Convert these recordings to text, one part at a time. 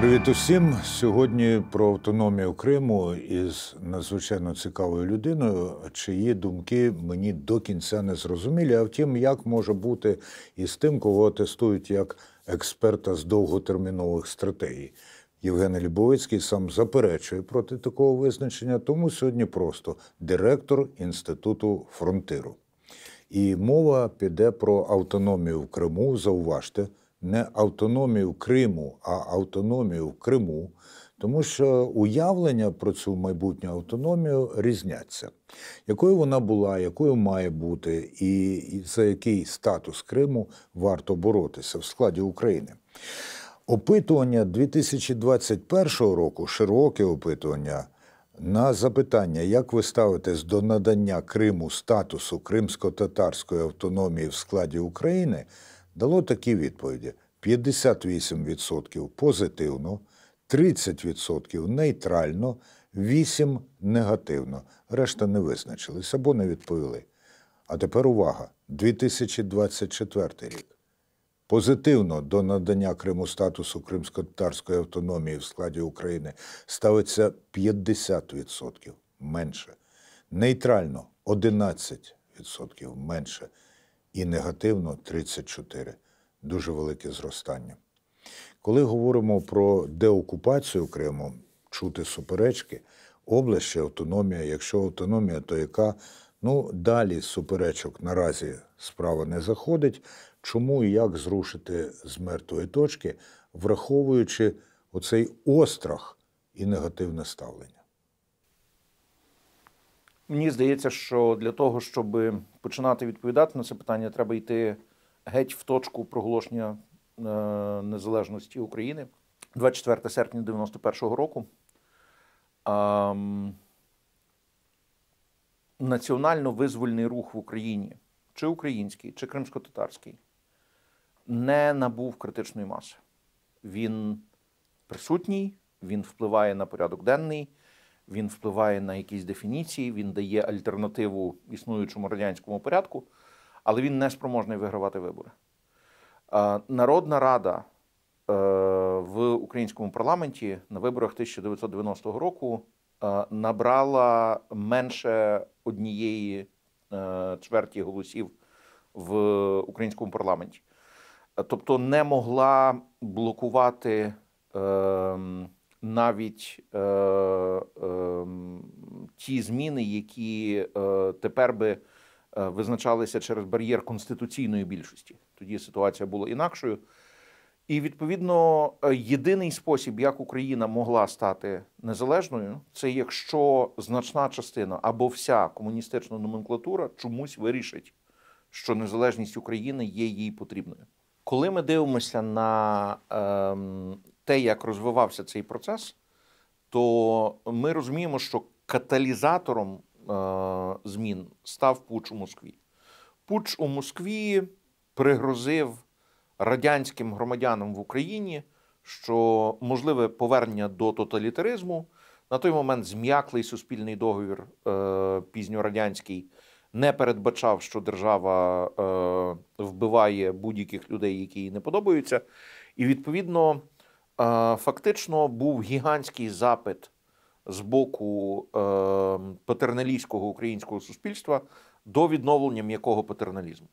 Привіт усім! Сьогодні про автономію Криму із надзвичайно цікавою людиною, чиї думки мені до кінця не зрозумілі. А втім, як може бути із тим, кого тестують як експерта з довготермінових стратегій. Євген Лібовицький сам заперечує проти такого визначення, тому сьогодні просто директор Інституту фронтиру. І мова піде про автономію в Криму, зауважте, не автономію Криму, а автономію в Криму, тому що уявлення про цю майбутню автономію різняться. Якою вона була, якою має бути і за який статус Криму варто боротися в складі України. Опитування 2021 року, широке опитування, на запитання, як ви ставитесь до надання Криму статусу кримсько-татарської автономії в складі України, дало такі відповіді. 58% позитивно, 30% нейтрально, 8% негативно. Решта не визначились або не відповіли. А тепер увага, 2024 рік. Позитивно до надання Криму статусу кримсько-татарської автономії в складі України ставиться 50% менше. Нейтрально 11% менше. І негативно 34%. Дуже велике зростання. Коли говоримо про деокупацію Криму, чути суперечки, область чи автономія, якщо автономія, то яка? Далі суперечок наразі справа не заходить. Чому і як зрушити з мертвої точки, враховуючи оцей острах і негативне ставлення? Мені здається, що для того, щоб починати відповідати на це питання, треба йти геть в точку проголошення незалежності України. 24 серпня 91-го року національно-визвольний рух в Україні, чи український, чи кримсько-татарський, не набув критичної маси. Він присутній, він впливає на порядок денний, він впливає на якісь дефініції, він дає альтернативу існуючому радянському порядку, але він не спроможний вигравати вибори. Народна Рада в українському парламенті на виборах 1990 року набрала менше однієї чверті голосів в українському парламенті. Тобто не могла блокувати навіть ті зміни, які тепер би визначалися через бар'єр конституційної більшості. Тоді ситуація була інакшою. І, відповідно, єдиний спосіб, як Україна могла стати незалежною, це якщо значна частина або вся комуністична номенклатура чомусь вирішить, що незалежність України є їй потрібною. Коли ми дивимося на те, як розвивався цей процес, то ми розуміємо, що каталізатором змін став путч у Москві. Путч у Москві пригрозив радянським громадянам в Україні, що можливе повернення до тоталітаризму. На той момент зм'яклий суспільний договір пізньорадянський не передбачав, що держава вбиває будь-яких людей, які їй не подобаються. І, відповідно, фактично був гігантський запит з боку патерналістського українського суспільства до відновлення м'якого патерналізму.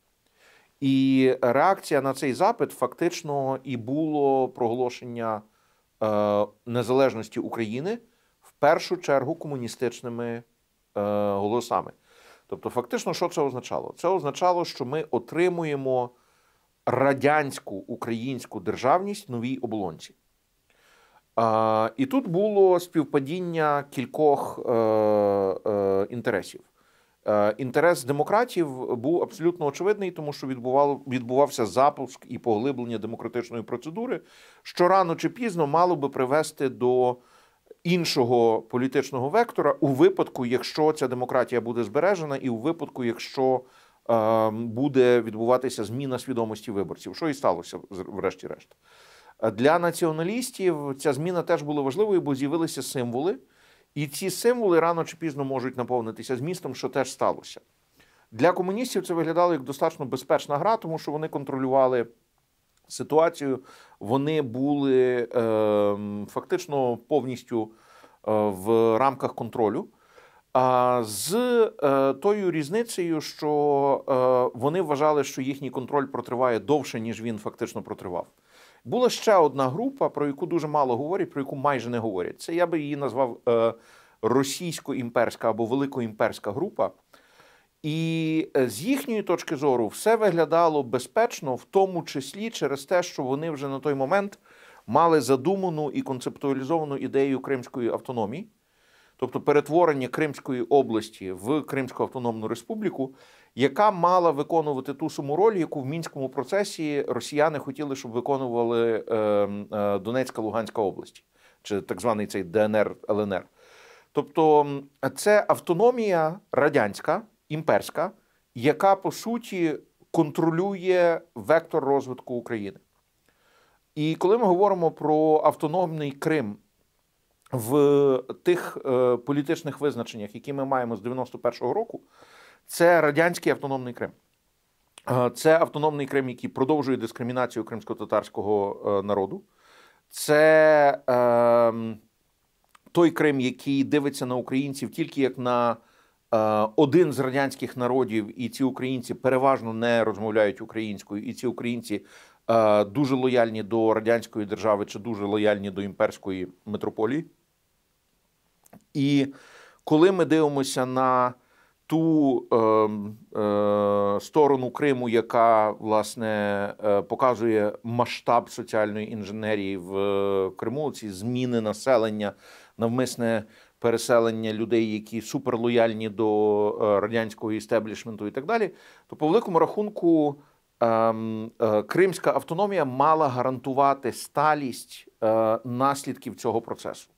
І реакція на цей запит фактично і було проголошення незалежності України в першу чергу комуністичними голосами. Тобто фактично, що це означало? Це означало, що ми отримуємо радянську українську державність в новій оболонці. І тут було співпадіння кількох інтересів. Інтерес демократів був абсолютно очевидний, тому що відбувався запуск і поглиблення демократичної процедури, що рано чи пізно мало би привести до іншого політичного вектора у випадку, якщо ця демократія буде збережена, і у випадку, якщо буде відбуватися зміна свідомості виборців, що і сталося врешті-решт. Для націоналістів ця зміна теж була важливою, бо з'явилися символи, і ці символи рано чи пізно можуть наповнитися змістом, що теж сталося. Для комуністів це виглядало як достатньо безпечна гра, тому що вони контролювали ситуацію, вони були фактично повністю в рамках контролю. З тою різницею, що вони вважали, що їхній контроль протриває довше, ніж він фактично протривав. Була ще одна група, про яку дуже мало говорять, про яку майже не говорять. Це я би її назвав російсько-імперська або великоімперська група. І з їхньої точки зору все виглядало безпечно, в тому числі через те, що вони вже на той момент мали задуману і концептуалізовану ідею Кримської автономії, тобто перетворення Кримської області в Кримську автономну республіку, яка мала виконувати ту саму роль, яку в Мінському процесі росіяни хотіли, щоб виконували Донецька, Луганська області, чи так званий цей ДНР, ЛНР. Тобто це автономія радянська, імперська, яка, по суті, контролює вектор розвитку України. І коли ми говоримо про автономний Крим в тих політичних визначеннях, які ми маємо з 91-го року, це радянський автономний Крим. Це автономний Крим, який продовжує дискримінацію кримсько-татарського народу. Це той Крим, який дивиться на українців тільки як на один з радянських народів, і ці українці переважно не розмовляють українською, і ці українці дуже лояльні до радянської держави чи дуже лояльні до імперської митрополії. І коли ми дивимося на ту сторону Криму, яка, власне, показує масштаб соціальної інженерії в Криму, ці зміни населення, навмисне переселення людей, які суперлояльні до радянського істеблішменту і так далі, то по великому рахунку кримська автономія мала гарантувати сталість наслідків цього процесу.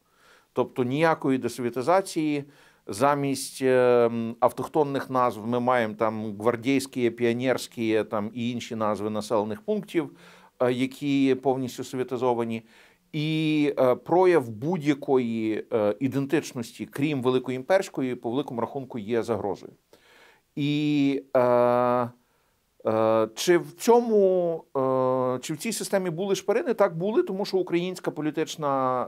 Тобто ніякої десоветизації, замість автохтонних назв ми маємо там гвардійські, піонерські там, і інші назви населених пунктів, які повністю советизовані. І прояв будь-якої ідентичності, крім великоімперської, по великому рахунку є загрозою. І чи в цій системі були шпарини? Так, були, тому що українська політична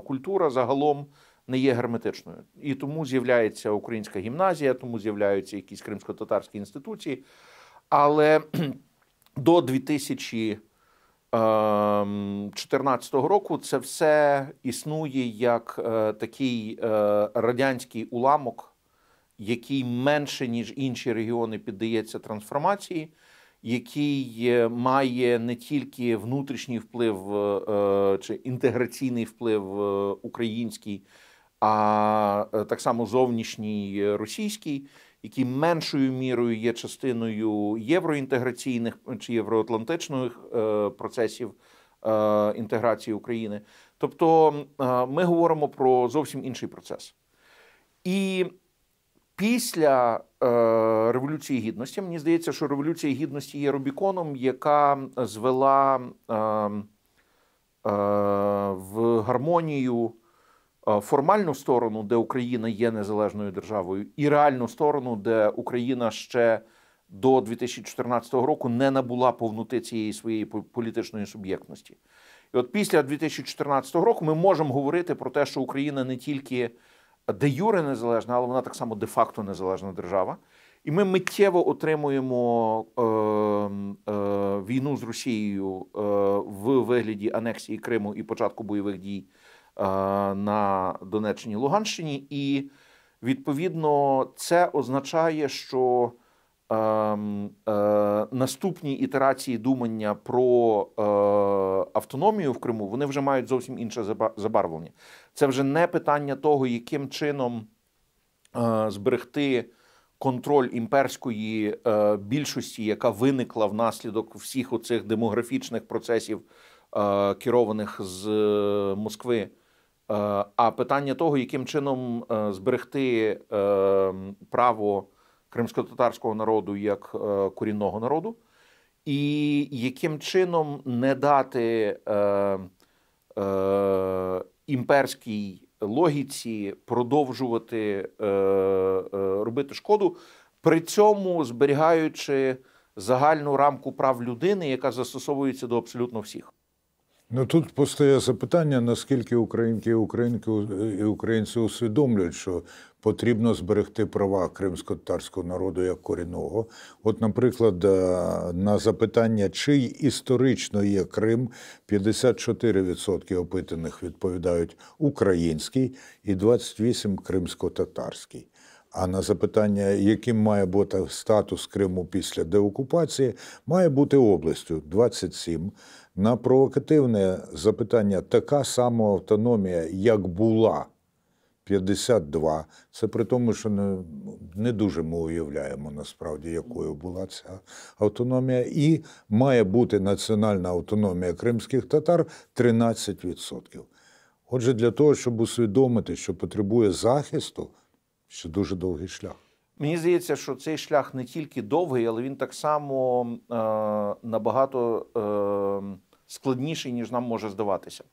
культура загалом не є герметичною. І тому з'являється українська гімназія, тому з'являються якісь кримсько-татарські інституції. Але до 2014 року це все існує як такий радянський уламок, який менше, ніж інші регіони, піддається трансформації, який має не тільки внутрішній вплив чи інтеграційний вплив український, а так само зовнішній російський, який меншою мірою є частиною євроінтеграційних чи євроатлантичних процесів інтеграції України. Тобто ми говоримо про зовсім інший процес. І після Революції Гідності, мені здається, що Революція Гідності є Рубіконом, яка звела в гармонію формальну сторону, де Україна є незалежною державою, і реальну сторону, де Україна ще до 2014 року не набула повноти цієї своєї політичної суб'єктності. І от після 2014 року ми можемо говорити про те, що Україна не тільки де-юре незалежна, але вона так само де-факто незалежна держава. І ми миттєво отримуємо війну з Росією в вигляді анексії Криму і початку бойових дій на Донеччині, Луганщині. І, відповідно, це означає, що наступні ітерації думання про автономію в Криму, вони вже мають зовсім інше забарвлення. Це вже не питання того, яким чином зберегти контроль імперської більшості, яка виникла внаслідок всіх оцих демографічних процесів, керованих з Москви, а питання того, яким чином зберегти право кримсько-татарського народу як корінного народу, і яким чином не дати імперській логіці продовжувати робити шкоду, при цьому зберігаючи загальну рамку прав людини, яка застосовується до абсолютно всіх. Ну тут постає запитання, наскільки українки і українці усвідомлюють, що потрібно зберегти права кримськотатарського народу як корінного. От, наприклад, на запитання, чий історично є Крим, 54% опитаних відповідають український і 28% кримськотатарський. А на запитання, яким має бути статус Криму після деокупації, має бути областю – 27%. На провокативне запитання така сама автономія, як була – 52%. Це при тому, що не дуже ми уявляємо насправді, якою була ця автономія. І має бути національна автономія кримських татар – 13%. Отже, для того, щоб усвідомити, що потребує захисту, ще дуже довгий шлях. Мені здається, що цей шлях не тільки довгий, але він так само набагато складніший, ніж нам може здаватися.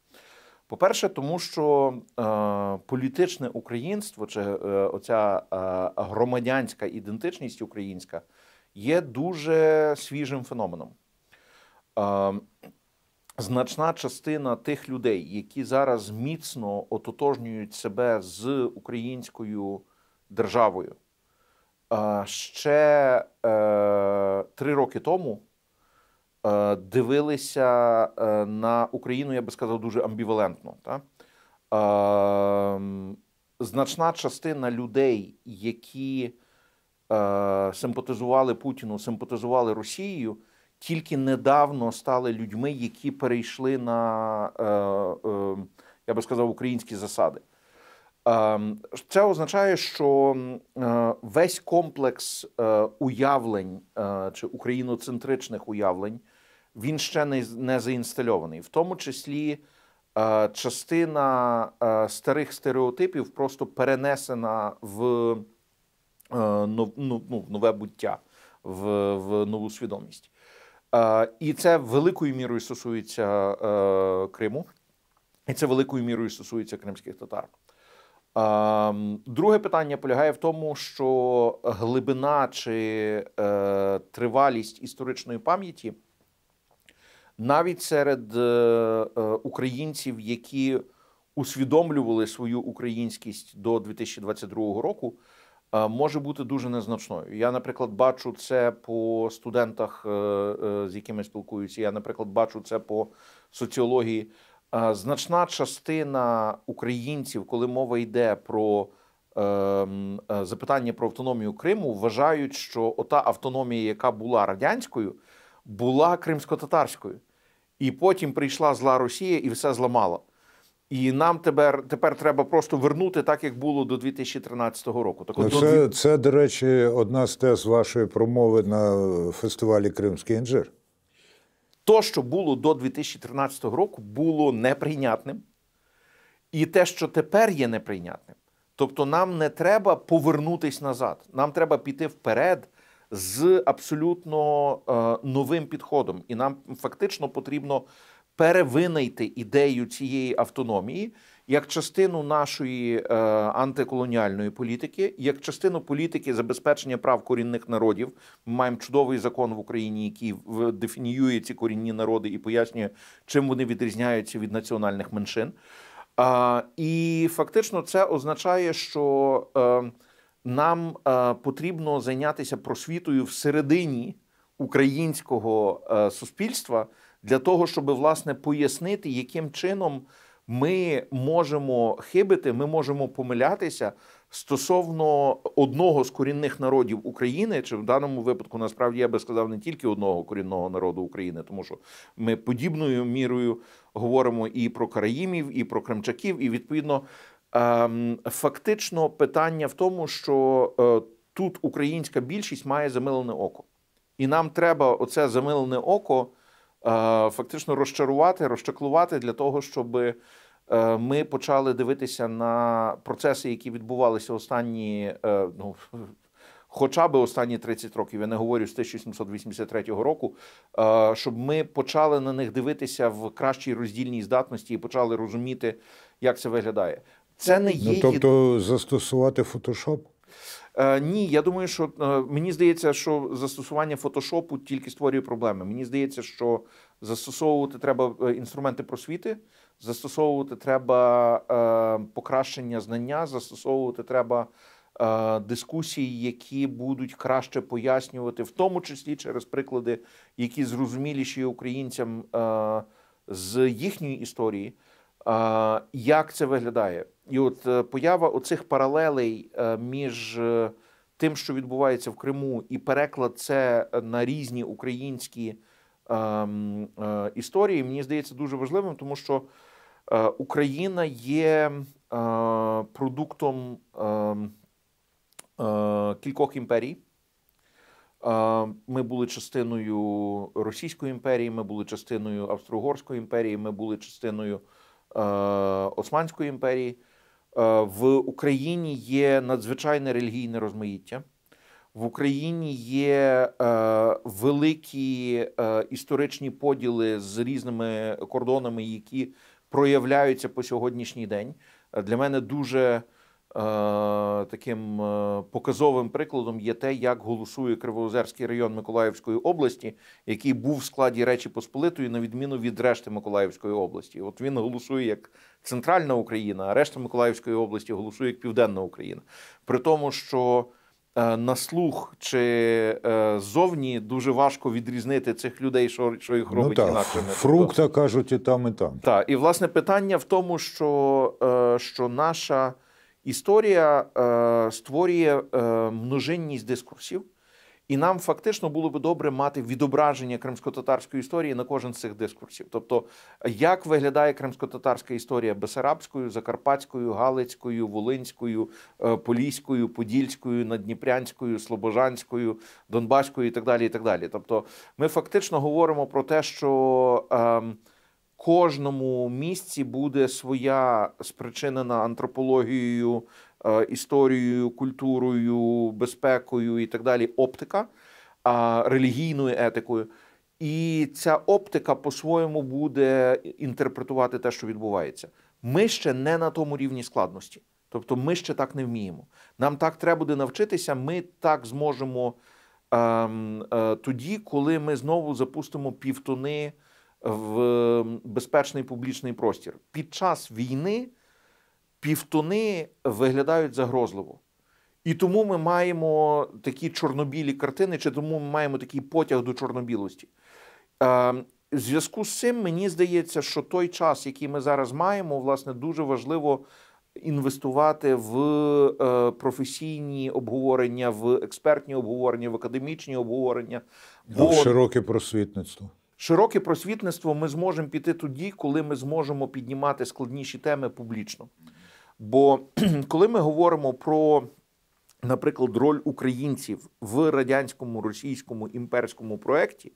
По-перше, тому що політичне українство, чи оця громадянська ідентичність українська, є дуже свіжим феноменом. Значна частина тих людей, які зараз міцно ототожнюють себе з українською державою, ще 3 роки тому дивилися на Україну, я би сказав, дуже амбівалентно. Значна частина людей, які симпатизували Путіну, симпатизували Росією, тільки недавно стали людьми, які перейшли на, я би сказав, українські засади. Це означає, що весь комплекс уявлень чи україноцентричних уявлень, він ще не заінстальований. В тому числі частина старих стереотипів просто перенесена в нове буття, в нову свідомість. І це великою мірою стосується Криму, і це великою мірою стосується кримських татар. Друге питання полягає в тому, що глибина чи тривалість історичної пам'яті навіть серед українців, які усвідомлювали свою українськість до 2022 року, може бути дуже незначною. Я, наприклад, бачу це по студентах, з якими спілкуюся, я, наприклад, бачу це по соціології. Значна частина українців, коли мова йде про запитання про автономію Криму, вважають, що ота автономія, яка була радянською, була кримсько-татарською. І потім прийшла зла Росія і все зламала. І нам тепер треба просто вернути так, як було до 2013 року. Так от, це, до речі, одна з тез вашої промови на фестивалі «Кримський інжир». То, що було до 2013 року, було неприйнятним. І те, що тепер є неприйнятним. Тобто нам не треба повернутись назад. Нам треба піти вперед з абсолютно новим підходом. І нам фактично потрібно перевинайти ідею цієї автономії як частину нашої антиколоніальної політики, як частину політики забезпечення прав корінних народів. Ми маємо чудовий закон в Україні, який дефініює ці корінні народи і пояснює, чим вони відрізняються від національних меншин. І фактично це означає, що нам потрібно зайнятися просвітою всередині українського суспільства для того, щоб, власне, пояснити, яким чином ми можемо хибити, ми можемо помилятися стосовно одного з корінних народів України, чи в даному випадку, насправді, я би сказав, не тільки одного корінного народу України, тому що ми подібною мірою говоримо і про караїмів, і про кримчаків, і, відповідно, фактично питання в тому, що тут українська більшість має замилене око. І нам треба оце замилене око фактично розчарувати, розчаклувати для того, щоб ми почали дивитися на процеси, які відбувалися останні, хоча б останні 30 років, я не говорю з 1783 року, щоб ми почали на них дивитися в кращій роздільній здатності і почали розуміти, як це виглядає. Це не є... Тобто застосувати фотошоп? Ні, я думаю, що мені здається, що застосування фотошопу тільки створює проблеми. Мені здається, що застосовувати треба інструменти просвіти, застосовувати треба покращення знання, застосовувати треба дискусії, які будуть краще пояснювати, в тому числі через приклади, які зрозуміліші українцям з їхньої історії, як це виглядає. І от поява оцих паралелей між тим, що відбувається в Криму, і переклад це на різні українські історії, мені здається дуже важливим, тому що Україна є продуктом кількох імперій. Ми були частиною Російської імперії, ми були частиною Австро-Угорської імперії, ми були частиною Османської імперії. В Україні є надзвичайне релігійне розмаїття. В Україні є великі історичні поділи з різними кордонами, які проявляються по сьогоднішній день. Для мене дуже таким показовим прикладом є те, як голосує Кривоозерський район Миколаївської області, який був в складі Речі Посполитої, на відміну від решти Миколаївської області. От він голосує як центральна Україна, а решта Миколаївської області голосує як південна Україна. При тому, що на слух чи ззовні дуже важко відрізнити цих людей, що їх робить інакшими. Фрукта, кажуть, і там, і там. Так, і власне питання в тому, що наша історія створює множинність дискурсів, і нам фактично було би добре мати відображення кримсько-татарської історії на кожен з цих дискурсів. Тобто, як виглядає кримсько-татарська історія Бессарабською, Закарпатською, Галицькою, Волинською, Поліською, Подільською, Надніпрянською, Слобожанською, Донбаською і так далі, і так далі. Тобто, ми фактично говоримо про те, що кожному місці буде своя спричинена антропологією, історією, культурою, безпекою і так далі оптика, релігійною етикою. І ця оптика по-своєму буде інтерпретувати те, що відбувається. Ми ще не на тому рівні складності. Тобто ми ще так не вміємо. Нам так треба буде навчитися, ми так зможемо тоді, коли ми знову запустимо півтони в безпечний публічний простір. Під час війни півтони виглядають загрозливо. І тому ми маємо такі чорнобілі картини, чи тому ми маємо такий потяг до чорнобілості. В зв'язку з цим мені здається, що той час, який ми зараз маємо, власне, дуже важливо інвестувати в професійні обговорення, в експертні обговорення, в академічні обговорення. В широке просвітництво. Широке просвітництво ми зможемо піти тоді, коли ми зможемо піднімати складніші теми публічно. Бо коли ми говоримо про, наприклад, роль українців в радянському, російському, імперському проєкті,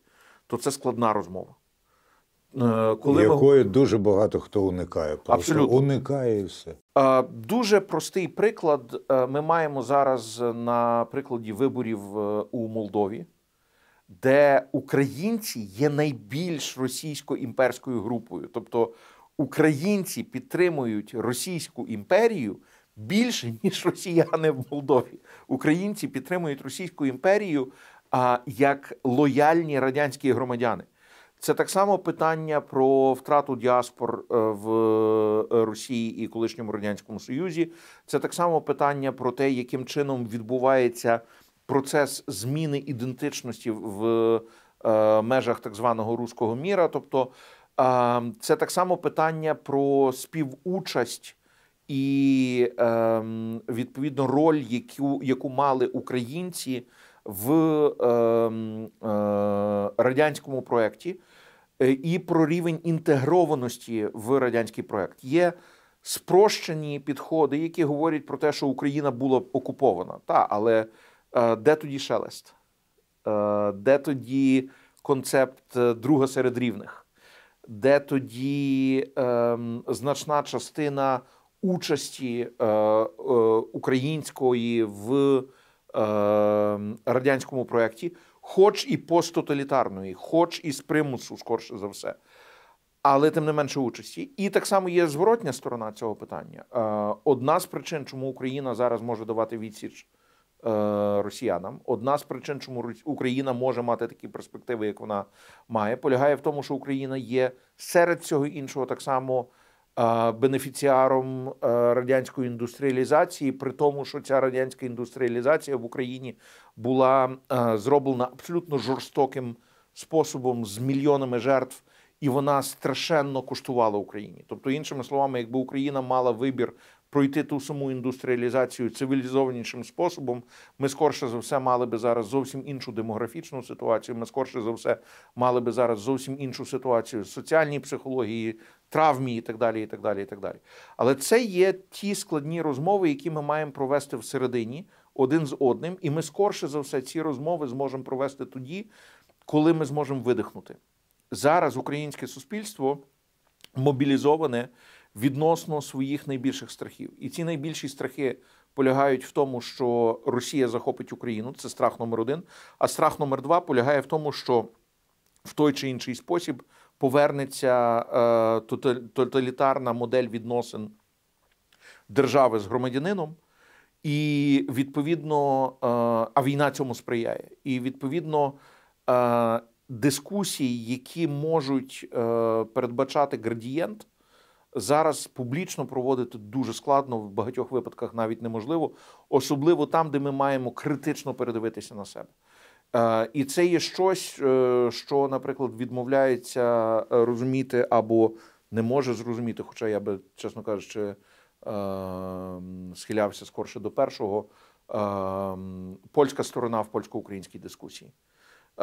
то це складна розмова. Якої дуже багато хто уникає. Абсолютно. Уникає і все. Дуже простий приклад ми маємо зараз на прикладі виборів у Молдові, де українці є найбільш російсько-імперською групою. Тобто українці підтримують Російську імперію більше, ніж росіяни в Молдові. Українці підтримують Російську імперію як лояльні радянські громадяни. Це так само питання про втрату діаспор в Росії і колишньому Радянському Союзі. Це так само питання про те, яким чином відбувається процес зміни ідентичності в межах так званого руського міра. Тобто це так само питання про співучасть і, відповідно, роль, яку мали українці в радянському проєкті, і про рівень інтегрованості в радянський проєкт. Є спрощені підходи, які говорять про те, що Україна була окупована. Але де тоді Шелест? Де тоді концепт друга серед рівних? Де тоді значна частина участі української в радянському проєкті, хоч і посттоталітарної, хоч і з примусу, скорше за все, але тим не менше участі. І так само є зворотня сторона цього питання. Одна з причин, чому Україна зараз може давати відсіч росіянам. Одна з причин, чому Україна може мати такі перспективи, як вона має, полягає в тому, що Україна є серед всього іншого так само бенефіціаром радянської індустріалізації, при тому, що ця радянська індустріалізація в Україні була зроблена абсолютно жорстоким способом з мільйонами жертв, і вона страшенно коштувала Україні. Тобто, іншими словами, якби Україна мала вибір пройти ту саму індустріалізацію цивілізованішим способом, ми скорше за все мали би зараз зовсім іншу демографічну ситуацію, ми скорше за все мали би зараз зовсім іншу ситуацію з соціальній психології, травмі і так далі, і так далі, і так далі. Але це є ті складні розмови, які ми маємо провести всередині один з одним, і ми скорше за все ці розмови зможемо провести тоді, коли ми зможемо видихнути. Зараз українське суспільство мобілізоване відносно своїх найбільших страхів. І ці найбільші страхи полягають в тому, що Росія захопить Україну, це страх номер один, а страх номер два полягає в тому, що в той чи інший спосіб повернеться тоталітарна модель відносин держави з громадянином, і, відповідно, а війна цьому сприяє. І, відповідно, дискусії, які можуть передбачати градієнт, зараз публічно проводити дуже складно, в багатьох випадках навіть неможливо, особливо там, де ми маємо критично передивитися на себе. І це є щось, що, наприклад, відмовляється розуміти або не може зрозуміти, хоча я би, чесно кажучи, схилявся скорше до першого, польська сторона в польсько-українській дискусії,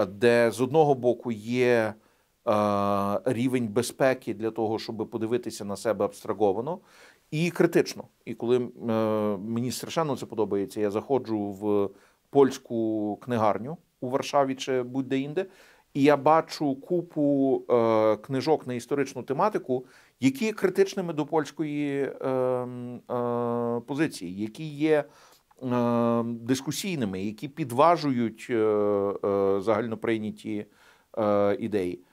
де з одного боку є рівень безпеки для того, щоб подивитися на себе абстраговано і критично. І коли мені страшенно це подобається, я заходжу в польську книгарню у Варшаві чи будь-де інде, і я бачу купу книжок на історичну тематику, які є критичними до польської позиції, які є дискусійними, які підважують загальноприйняті ідеї.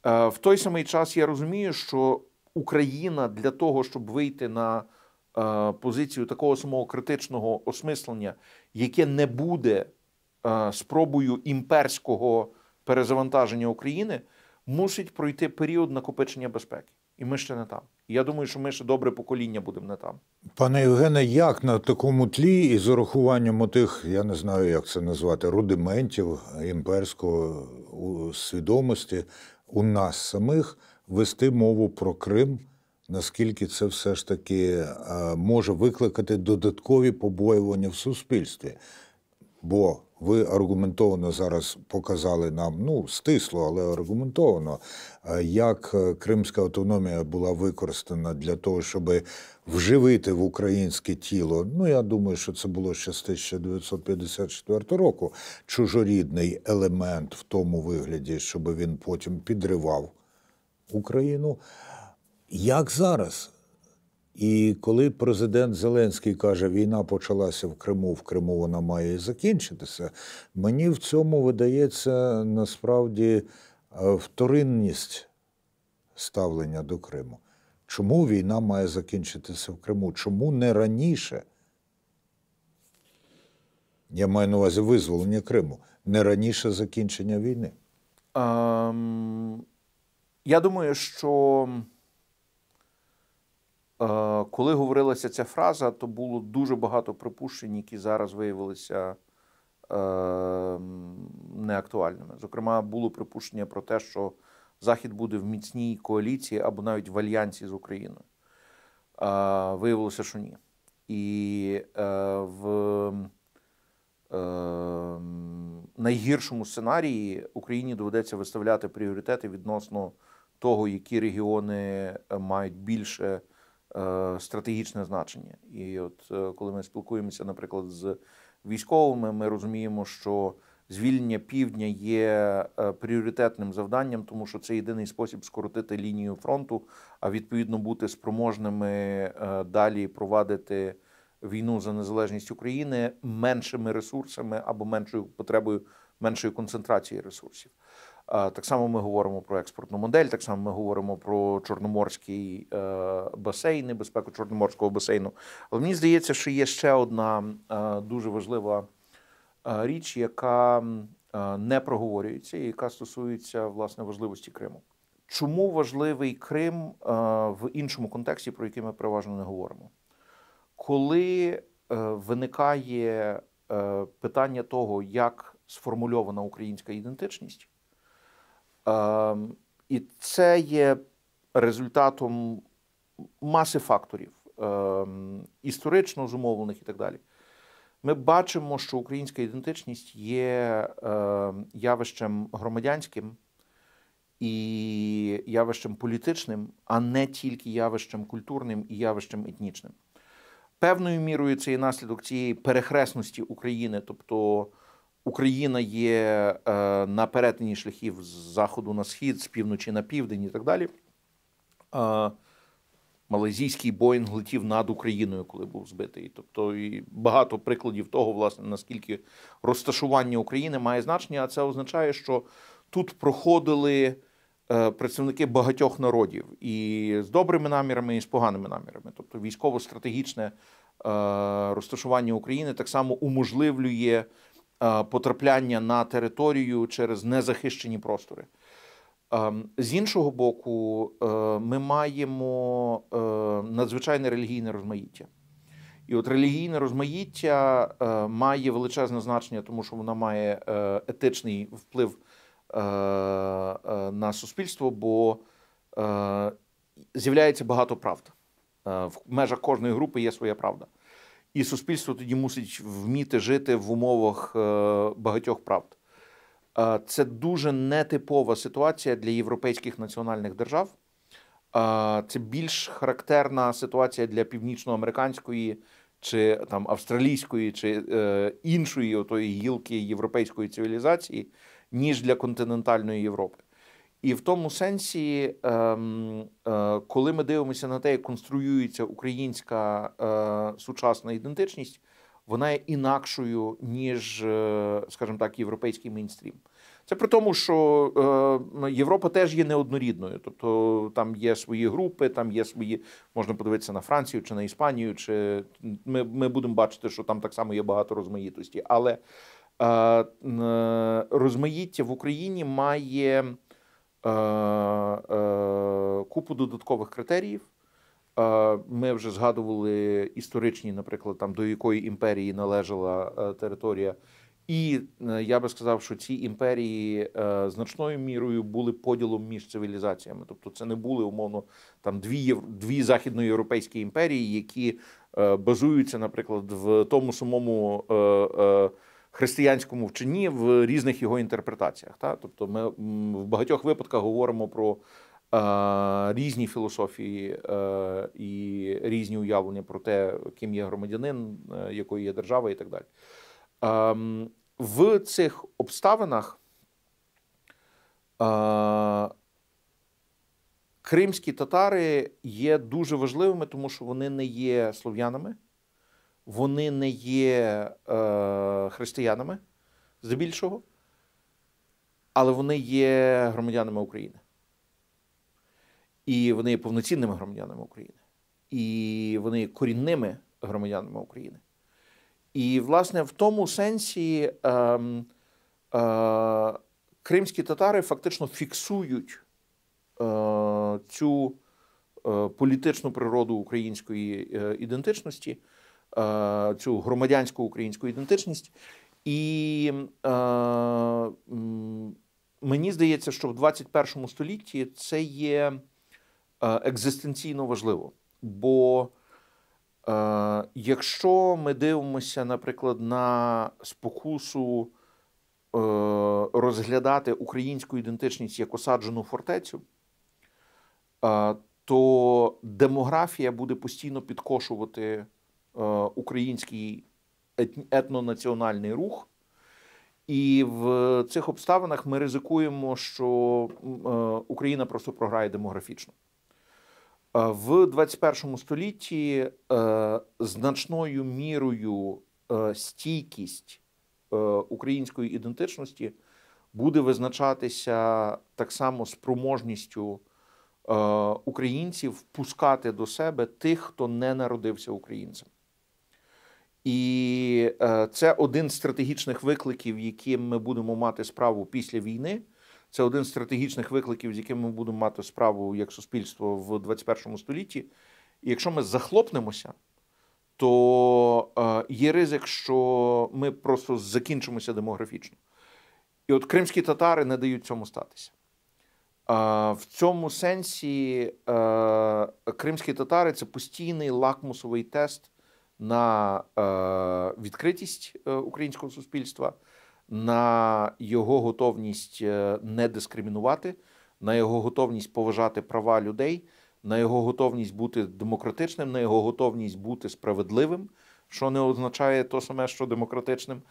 В той самий час я розумію, що Україна для того, щоб вийти на позицію такого самого критичного осмислення, яке не буде спробою імперського перезавантаження України, мусить пройти період накопичення безпеки. І ми ще не там. І я думаю, що ми ще добре покоління будемо не там. Пане Євгене, як на такому тлі і з урахуванням отих, я не знаю, як це назвати, рудиментів імперського свідомості у нас самих вести мову про Крим, наскільки це все ж таки може викликати додаткові побоювання в суспільстві? Бо ви аргументовано зараз показали нам, стисло, але аргументовано, як кримська автономія була використана для того, щоб вживити в українське тіло, я думаю, що це було ще з 1954 року, чужорідний елемент в тому вигляді, щоб він потім підривав Україну. Як зараз? І коли президент Зеленський каже, війна почалася в Криму вона має і закінчитися, мені в цьому видається насправді вторинність ставлення до Криму. Чому війна має закінчитися в Криму? Чому не раніше? Я маю на увазі визволення Криму. Не раніше закінчення війни. Я думаю, що коли говорилася ця фраза, то було дуже багато припущень, які зараз виявилися неактуальними. Зокрема, було припущення про те, що Захід буде в міцній коаліції або навіть в альянсі з Україною. Виявилося, що ні. І в найгіршому сценарії Україні доведеться виставляти пріоритети відносно того, які регіони мають більше стратегічне значення. І от коли ми спілкуємося, наприклад, з військовими, ми розуміємо, що звільнення півдня є пріоритетним завданням, тому що це єдиний спосіб скоротити лінію фронту, а відповідно бути спроможними далі провадити війну за незалежність України меншими ресурсами або меншою потребою, меншою концентрацією ресурсів. Так само ми говоримо про експортну модель, так само ми говоримо про Чорноморський басейн, небезпеку Чорноморського басейну. Але мені здається, що є ще одна дуже важлива річ, яка не проговорюється і яка стосується, власне, важливості Криму. Чому важливий Крим в іншому контексті, про який ми переважно не говоримо? Коли виникає питання того, як сформульована українська ідентичність, і це є результатом маси факторів, історично зумовлених і так далі, ми бачимо, що українська ідентичність є явищем громадянським і явищем політичним, а не тільки явищем культурним і явищем етнічним. Певною мірою це є наслідок цієї перехресності України, тобто Україна є на перетині шляхів з заходу на схід, з півночі на південь і так далі. Малайзійський Боїнг летів над Україною, коли був збитий. Тобто і багато прикладів того, власне, наскільки розташування України має значення, а це означає, що тут проходили представники багатьох народів і з добрими намірами, і з поганими намірами. Тобто військово-стратегічне розташування України так само уможливлює потрапляння на територію через незахищені простори. З іншого боку, ми маємо надзвичайне релігійне розмаїття. І от релігійне розмаїття має величезне значення, тому що вона має етичний вплив на суспільство, бо з'являється багато правд. В межах кожної групи є своя правда. І суспільство тоді мусить вміти жити в умовах багатьох правд. Це дуже нетипова ситуація для європейських національних держав. Це більш характерна ситуація для північноамериканської, чи там австралійської, чи іншої отої гілки європейської цивілізації, ніж для континентальної Європи. І в тому сенсі, коли ми дивимося на те, як конструюється українська сучасна ідентичність, вона є інакшою, ніж, скажімо так, європейський мейнстрім. Це при тому, що Європа теж є неоднорідною. Тобто там є свої групи, там є свої, можна подивитися на Францію чи на Іспанію, чи ми будемо бачити, що там так само є багато розмаїтості. Але розмаїття в Україні має купу додаткових критеріїв. Ми вже згадували історичні, наприклад, там до якої імперії належала територія. І я би сказав, що ці імперії значною мірою були поділом між цивілізаціями. Тобто це не були, умовно, там дві західноєвропейські імперії, які базуються, наприклад, в тому самому християнському вченні в різних його інтерпретаціях. Тобто ми в багатьох випадках говоримо про різні філософії і різні уявлення про те, ким є громадянин, якою є держава і так далі. В цих обставинах кримські татари є дуже важливими, тому що вони не є слов'янами, вони не є християнами, здебільшого, але вони є громадянами України. І вони є повноцінними громадянами України. І вони є корінними громадянами України. І, власне, в тому сенсі кримські татари фактично фіксують цю політичну природу української ідентичності, цю громадянську українську ідентичність. І мені здається, що в 21 столітті це є екзистенційно важливо. Бо якщо ми дивимося, наприклад, на спокусу розглядати українську ідентичність як осаджену фортецю, то демографія буде постійно підкошувати український етнонаціональний рух. І в цих обставинах ми ризикуємо, що Україна просто програє демографічно. В 21 столітті значною мірою стійкість української ідентичності буде визначатися так само спроможністю українців впускати до себе тих, хто не народився українцем. І це один з стратегічних викликів, яким ми будемо мати справу після війни. Це один з стратегічних викликів, з яким ми будемо мати справу як суспільство в 21 столітті. І якщо ми захлопнемося, то є ризик, що ми просто закінчимося демографічно. І от кримські татари не дають цьому статися. В цьому сенсі кримські татари – це постійний лакмусовий тест на відкритість українського суспільства, на його готовність не дискримінувати, на його готовність поважати права людей, на його готовність бути демократичним, на його готовність бути справедливим, що не означає то саме, що демократичним,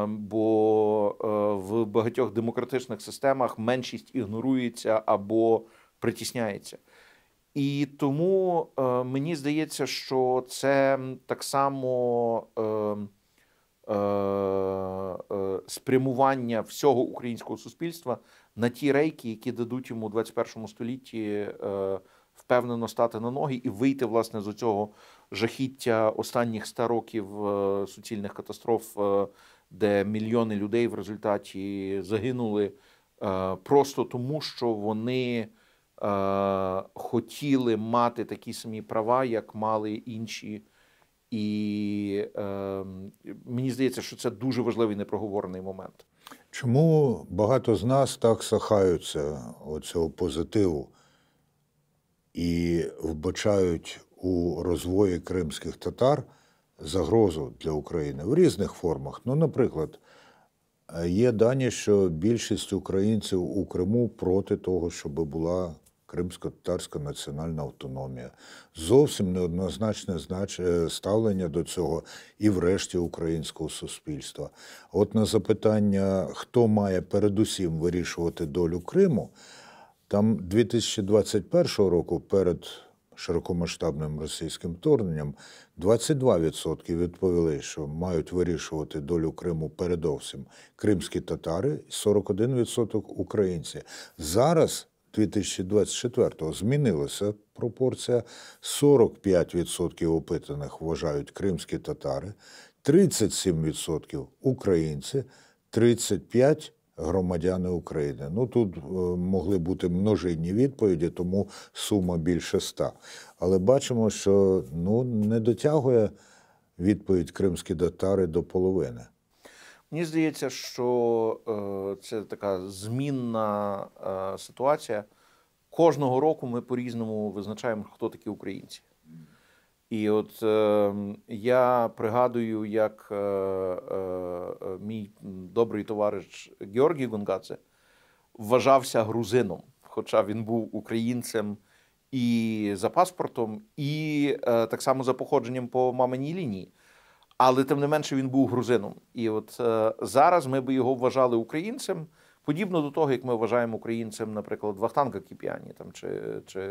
бо в багатьох демократичних системах меншість ігнорується або притісняється. І тому мені здається, що це так само спрямування всього українського суспільства на ті рейки, які дадуть йому у 21 столітті впевнено стати на ноги і вийти, власне, з цього жахіття останніх 100 років суцільних катастроф, де мільйони людей в результаті загинули просто тому, що вони хотіли мати такі самі права, як мали інші. І мені здається, що це дуже важливий непроговорений момент. Чому багато з нас так сахаються оцього позитиву і вбачають у розвої кримських татар загрозу для України в різних формах? Ну, наприклад, є дані, що більшість українців у Криму проти того, щоб була кримсько-татарська національна автономія. Зовсім неоднозначне ставлення до цього і в решті українського суспільства. От на запитання, хто має передусім вирішувати долю Криму, там 2021 року перед широкомасштабним російським вторгненням 22% відповіли, що мають вирішувати долю Криму передовсім кримські татари, 41% українці. Зараз 2024-го змінилася пропорція. 45% опитаних вважають кримські татари, 37% українці, 35% громадяни України. Ну, тут могли бути множинні відповіді, тому сума більше 100. Але бачимо, що не дотягує відповідь кримські татари до половини. Мені здається, що це така змінна ситуація. Кожного року ми по-різному визначаємо, хто такі українці. І от я пригадую, як мій добрий товариш Георгій Гонгадзе вважався грузином, хоча він був українцем і за паспортом, і так само за походженням по маминій лінії. Але, тим не менше, він був грузином. І от зараз ми би його вважали українцем, подібно до того, як ми вважаємо українцем, наприклад, Вахтанга Кіпіані там, чи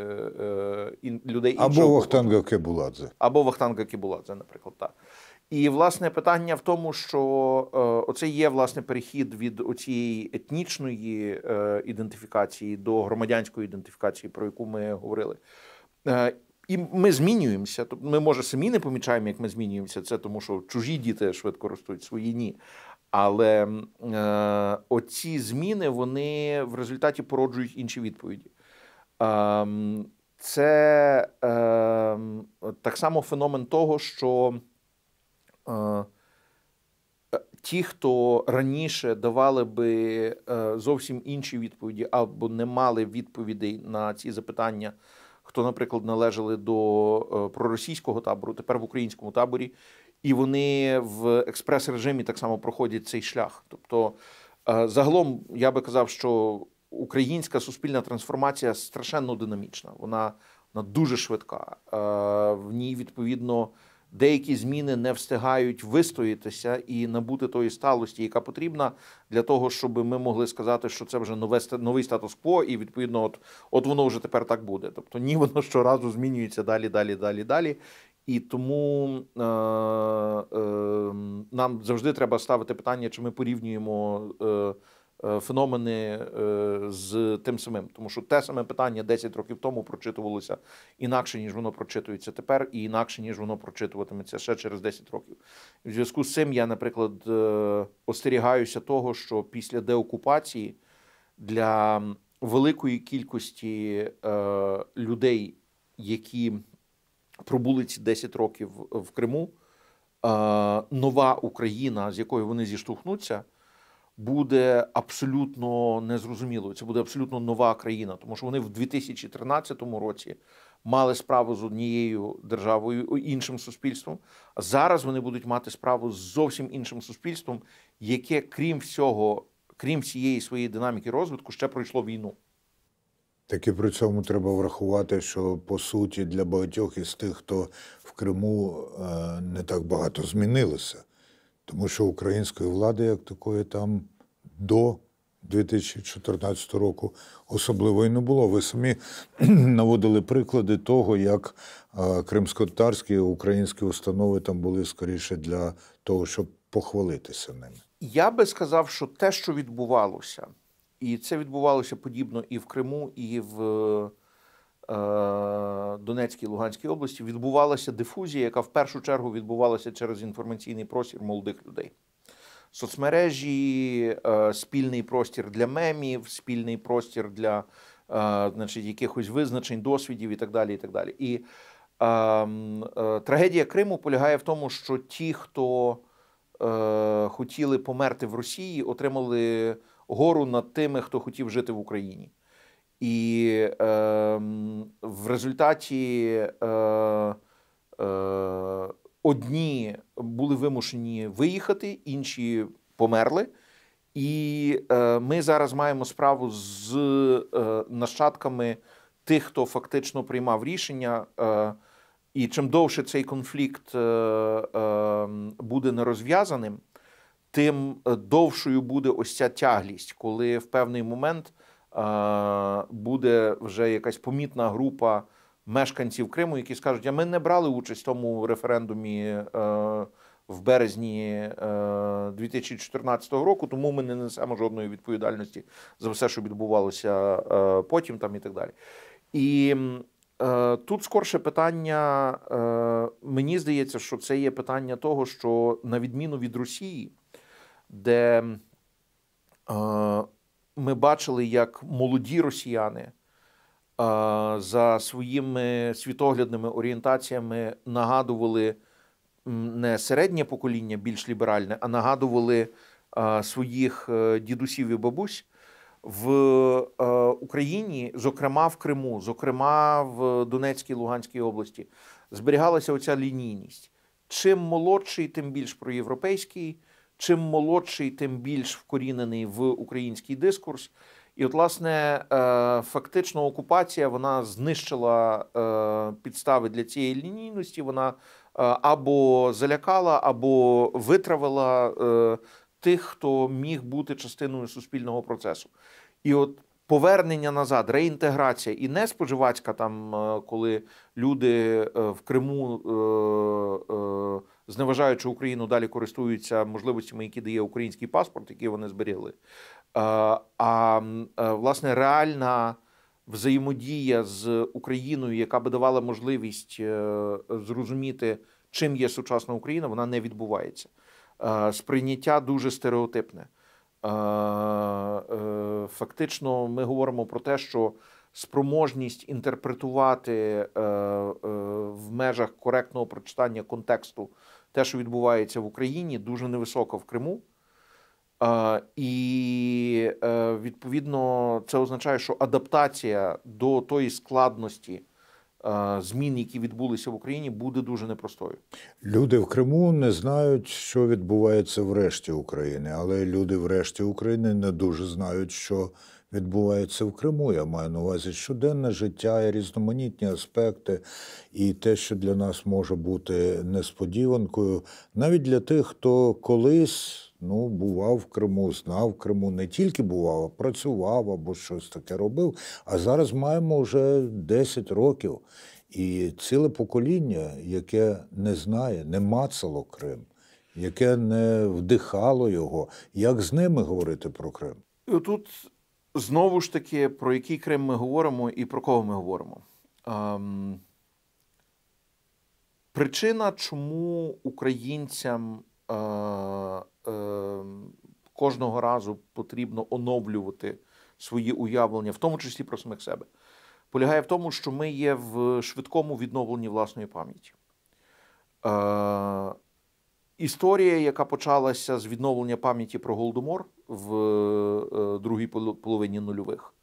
людей іншого. Або Вахтанга Кебуладзе. Або Вахтанга Кебуладзе, наприклад, так. І, власне, питання в тому, що оце є, власне, перехід від оцієї етнічної ідентифікації до громадянської ідентифікації, про яку ми говорили. І ми змінюємося. Тобто ми, може, самі не помічаємо, як ми змінюємося. Це тому, що чужі діти швидко ростуть, свої ні. Але оці зміни, вони в результаті породжують інші відповіді. Це так само феномен того, що ті, хто раніше давали би зовсім інші відповіді або не мали відповідей на ці запитання, хто, наприклад, належали до проросійського табору, тепер в українському таборі, і вони в експрес-режимі так само проходять цей шлях. Тобто, загалом, я би казав, що українська суспільна трансформація страшенно динамічна, вона дуже швидка. В ній, відповідно, деякі зміни не встигають вистоятися і набути тої сталості, яка потрібна для того, щоб ми могли сказати, що це вже новий статус-кво, і, відповідно, от воно вже тепер так буде. Тобто, ні, воно щоразу змінюється далі. І тому нам завжди треба ставити питання, чи ми порівнюємо феномени з тим самим. Тому що те саме питання 10 років тому прочитувалося інакше, ніж воно прочитується тепер, і інакше, ніж воно прочитуватиметься ще через 10 років. І в зв'язку з цим я, наприклад, остерігаюся того, що після деокупації для великої кількості людей, які пробули ці 10 років в Криму, нова Україна, з якою вони зіштовхнуться, буде абсолютно незрозумілою. Це буде абсолютно нова країна, тому що вони в 2013 році мали справу з однією державою, іншим суспільством, а зараз вони будуть мати справу з зовсім іншим суспільством, яке, крім всієї своєї динаміки розвитку, ще пройшло війну. Так і при цьому треба врахувати, що, по суті, для багатьох із тих, хто в Криму, не так багато змінилося. Тому що української влади, як такої, там до 2014 року особливо і не було. Ви самі наводили приклади того, як кримськотатарські і українські установи там були скоріше для того, щоб похвалитися ними. Я би сказав, що те, що відбувалося, і це відбувалося подібно і в Криму, і в Донецькій, Луганській області, відбувалася дифузія, яка в першу чергу відбувалася через інформаційний простір молодих людей. Соцмережі, спільний простір для мемів, спільний простір для якихось визначень, досвідів і так далі. І так далі. І трагедія Криму полягає в тому, що ті, хто хотіли померти в Росії, отримали гору над тими, хто хотів жити в Україні. І в результаті одні були вимушені виїхати, інші померли. І ми зараз маємо справу з нащадками тих, хто фактично приймав рішення. І чим довше цей конфлікт буде нерозв'язаним, тим довшою буде ось ця тяглість, коли в певний момент буде вже якась помітна група мешканців Криму, які скажуть, а ми не брали участь в тому референдумі в березні 2014 року, тому ми не несемо жодної відповідальності за все, що відбувалося потім там і так далі. І тут скорше питання, мені здається, що це є питання того, що на відміну від Росії, де ми бачили, як молоді росіяни за своїми світоглядними орієнтаціями нагадували не середнє покоління, більш ліберальне, а нагадували своїх дідусів і бабусь, в Україні, зокрема в Криму, зокрема в Донецькій, Луганській області, зберігалася оця лінійність. Чим молодший, тим більш проєвропейський, чим молодший, тим більш вкорінений в український дискурс. І от, власне, фактично окупація, вона знищила підстави для цієї лінійності, вона або залякала, або витравила тих, хто міг бути частиною суспільного процесу. І от повернення назад, реінтеграція, і не споживацька там, коли люди в Криму, зневажаючи Україну, далі користуються можливостями, які дає український паспорт, який вони зберігли. Власне, реальна взаємодія з Україною, яка би давала можливість зрозуміти, чим є сучасна Україна, вона не відбувається. Сприйняття дуже стереотипне. Фактично, ми говоримо про те, що спроможність інтерпретувати в межах коректного прочитання контексту те, що відбувається в Україні, дуже невисока в Криму. І, відповідно, це означає, що адаптація до тої складності змін, які відбулися в Україні, буде дуже непростою. Люди в Криму не знають, що відбувається в решті України, але люди в решті України не дуже знають, що відбувається в Криму. Я маю на увазі щоденне життя і різноманітні аспекти, і те, що для нас може бути несподіванкою, навіть для тих, хто колись бував в Криму, знав в Криму, не тільки бував, а працював або щось таке робив, а зараз маємо вже 10 років. І ціле покоління, яке не знає, не мацало Крим, яке не вдихало його. Як з ними говорити про Крим? І отут знову ж таки, про який Крим ми говоримо і про кого ми говоримо. Причина, чому українцям кожного разу потрібно оновлювати свої уявлення, в тому числі про самих себе, полягає в тому, що ми є в швидкому відновленні власної пам'яті. Історія, яка почалася з відновлення пам'яті про Голодомор в другій половині нульових,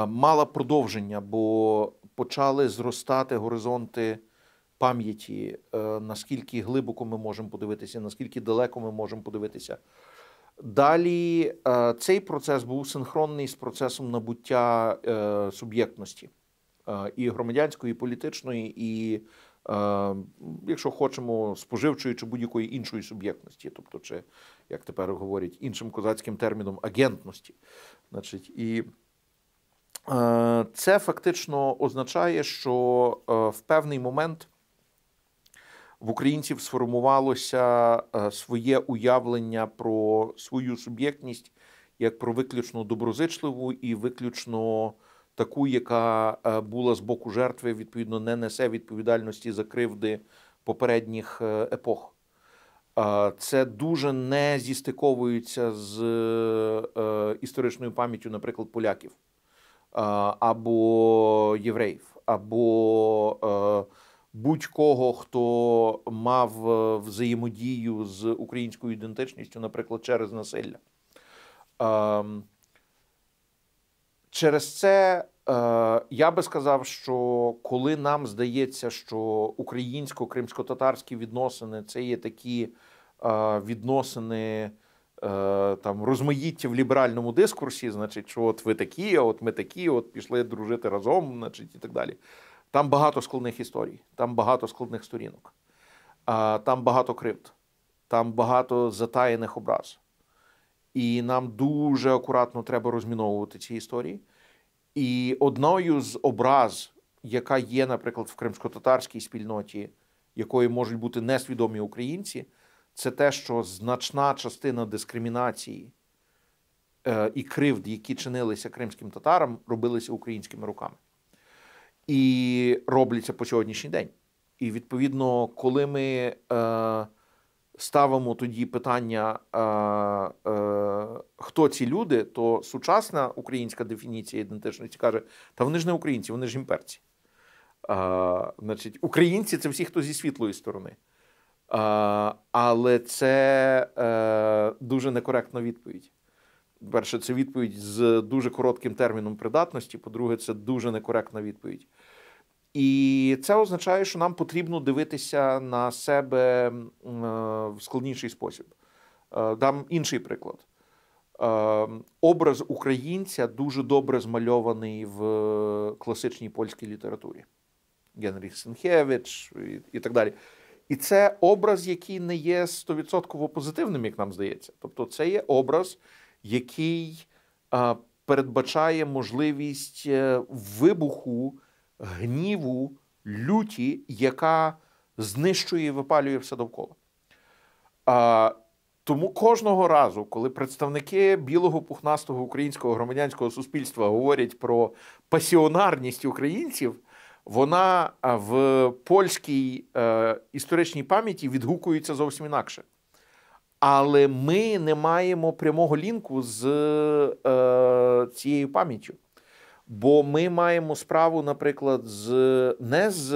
мала продовження, бо почали зростати горизонти пам'яті, наскільки глибоко ми можемо подивитися, наскільки далеко ми можемо подивитися. Далі цей процес був синхронний з процесом набуття суб'єктності і громадянської, і політичної, і, якщо хочемо, споживчої чи будь-якої іншої суб'єктності, тобто, чи, як тепер говорять іншим козацьким терміном, агентності. Значить, і це фактично означає, що в певний момент в українців сформувалося своє уявлення про свою суб'єктність як про виключно доброзичливу і виключно таку, яка була з боку жертви, відповідно, не несе відповідальності за кривди попередніх епох. Це дуже не зістиковується з історичною пам'яттю, наприклад, поляків, або євреїв, або будь-кого, хто мав взаємодію з українською ідентичністю, наприклад, через насилля. Через це я би сказав, що коли нам здається, що українсько-кримсько-татарські відносини – це є такі відносини там, розмаїття в ліберальному дискурсі, значить, що от ви такі, а от ми такі, от пішли дружити разом, значить, і так далі. Там багато складних історій, там багато складних сторінок, там багато кривд, там багато затаєних образ. І нам дуже акуратно треба розміновувати ці історії. І одною з образ, яка є, наприклад, в кримсько-татарській спільноті, якої можуть бути несвідомі українці, це те, що значна частина дискримінації і кривд, які чинилися кримським татарам, робилися українськими руками. І робляться по сьогоднішній день. І, відповідно, коли ми ставимо тоді питання, хто ці люди, то сучасна українська дефініція ідентичності каже, та вони ж не українці, вони ж імперці. Значить, українці – це всі, хто зі світлої сторони. Але це дуже некоректна відповідь. Перше, це відповідь з дуже коротким терміном придатності, по-друге, це дуже некоректна відповідь. І це означає, що нам потрібно дивитися на себе в складніший спосіб. Дам інший приклад. Образ українця дуже добре змальований в класичній польській літературі. Генріх Сенкевич і так далі. І це образ, який не є 100% позитивним, як нам здається. Тобто це є образ, який передбачає можливість вибуху, гніву, люті, яка знищує і випалює все довкола. Тому кожного разу, коли представники білого пухнастого українського громадянського суспільства говорять про пасіонарність українців, вона в польській історичній пам'яті відгукується зовсім інакше. Але ми не маємо прямого лінку з цією пам'яттю. Бо ми маємо справу, наприклад, не з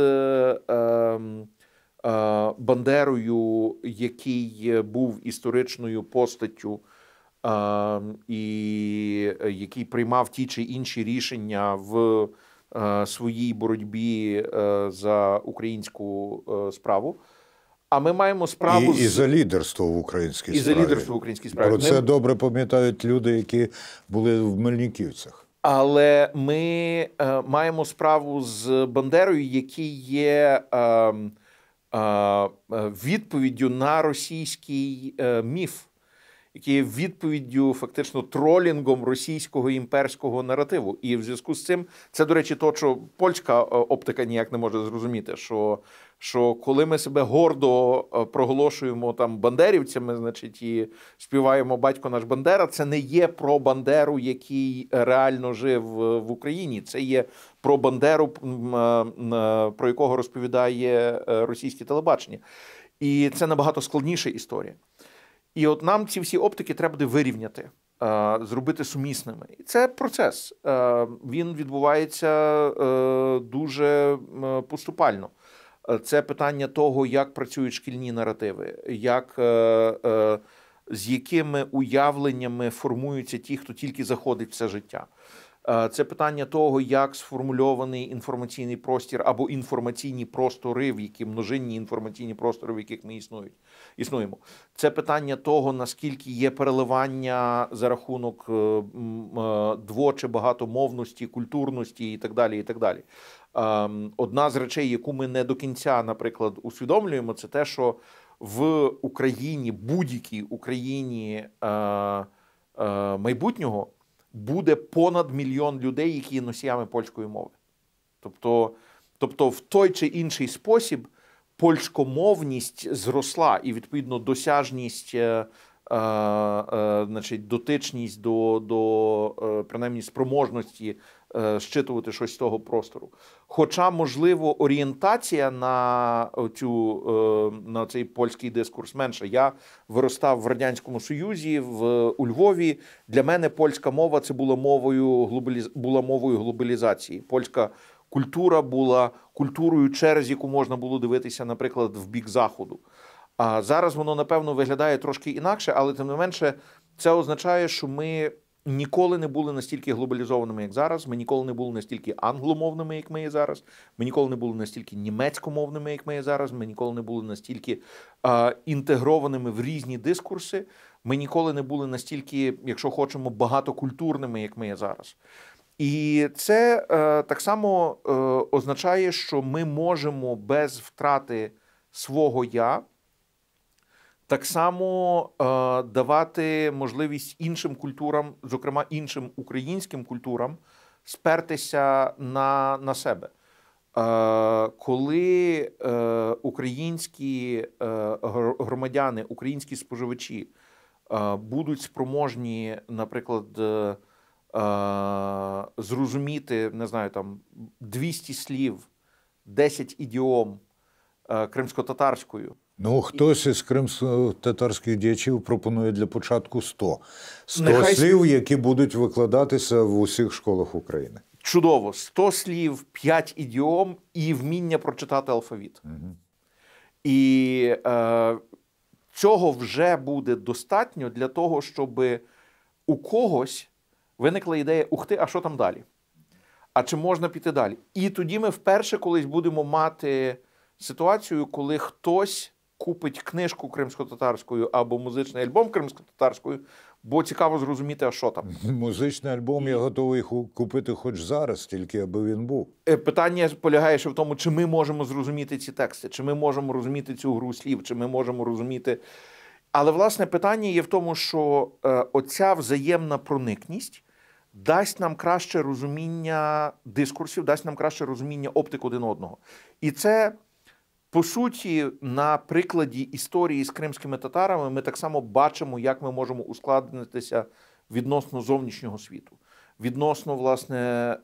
Бандерою, який був історичною постаттю і який приймав ті чи інші рішення в своїй боротьбі за українську справу. А ми маємо справу і за лідерство в українській справі. І за лідерство в українській справі. Про це добре пам'ятають люди, які були в Мельниківцях. Але ми маємо справу з Бандерою, який є відповіддю на російський міф, яке є відповіддю, фактично, тролінгом російського імперського наративу. І в зв'язку з цим, це, до речі, то, що польська оптика ніяк не може зрозуміти, що коли ми себе гордо проголошуємо там бандерівцями, значить, і співаємо «Батько наш Бандера», це не є про Бандеру, який реально жив в Україні. Це є про Бандеру, про якого розповідає російське телебачення. І це набагато складніша історія. І от нам ці всі оптики треба буде вирівняти, зробити сумісними. І це процес. Він відбувається дуже поступально. Це питання того, як працюють шкільні наративи, з якими уявленнями формуються ті, хто тільки заходить в це життя. Це питання того, як сформульований інформаційний простір або інформаційні простори, в які множинні інформаційні простори, в яких ми існуємо. Це питання того, наскільки є переливання за рахунок дво- чи багатомовності, культурності і так далі, і так далі. Одна з речей, яку ми не до кінця, наприклад, усвідомлюємо, це те, що в Україні, будь-якій Україні майбутнього, буде понад 1 мільйон людей, які є носіями польської мови. Тобто в той чи інший спосіб польськомовність зросла і, відповідно, досяжність, значить, дотичність до принаймні, спроможності щитувати щось з того простору. Хоча, можливо, орієнтація на цей польський дискурс менша. Я виростав в Радянському Союзі, у Львові. Для мене польська мова – це була мовою глобалізації. Польська культура була культурою, через яку можна було дивитися, наприклад, в бік Заходу. А зараз воно, напевно, виглядає трошки інакше, але, тим не менше, це означає, що ми ніколи не були настільки глобалізованими, як зараз. Ми ніколи не були настільки англомовними, як ми є зараз. Ми ніколи не були настільки німецькомовними, як ми є зараз. Ми ніколи не були настільки інтегрованими в різні дискурси. Ми ніколи не були настільки, якщо хочемо, багатокультурними, як ми є зараз. І це так само означає, що ми можемо без втрати свого «я» так само давати можливість іншим культурам, зокрема іншим українським культурам, спертися на себе. Коли українські громадяни, українські споживачі будуть спроможні, наприклад, зрозуміти, не знаю, там 200 слів, 10 ідіом кримськотатарською. Ну, хтось із кримсько-татарських діячів пропонує для початку 100. 100 слів, які будуть викладатися в усіх школах України. Чудово. 100 слів, 5 ідіом і вміння прочитати алфавіт. Угу. І цього вже буде достатньо для того, щоб у когось виникла ідея, ух ти, а що там далі? А чи можна піти далі? І тоді ми вперше колись будемо мати ситуацію, коли хтось купить книжку кримськотатарською або музичний альбом кримськотатарською, бо цікаво зрозуміти, а що там. Музичний альбом я готовий купити хоч зараз, тільки аби він був. Питання полягає ще в тому, чи ми можемо зрозуміти ці тексти, чи ми можемо розуміти цю гру слів, чи ми можемо розуміти. Але, власне, питання є в тому, що оця взаємна проникність дасть нам краще розуміння дискурсів, дасть нам краще розуміння оптик один одного. І це, по суті, на прикладі історії з кримськими татарами ми так само бачимо, як ми можемо ускладнитися відносно зовнішнього світу, відносно, власне,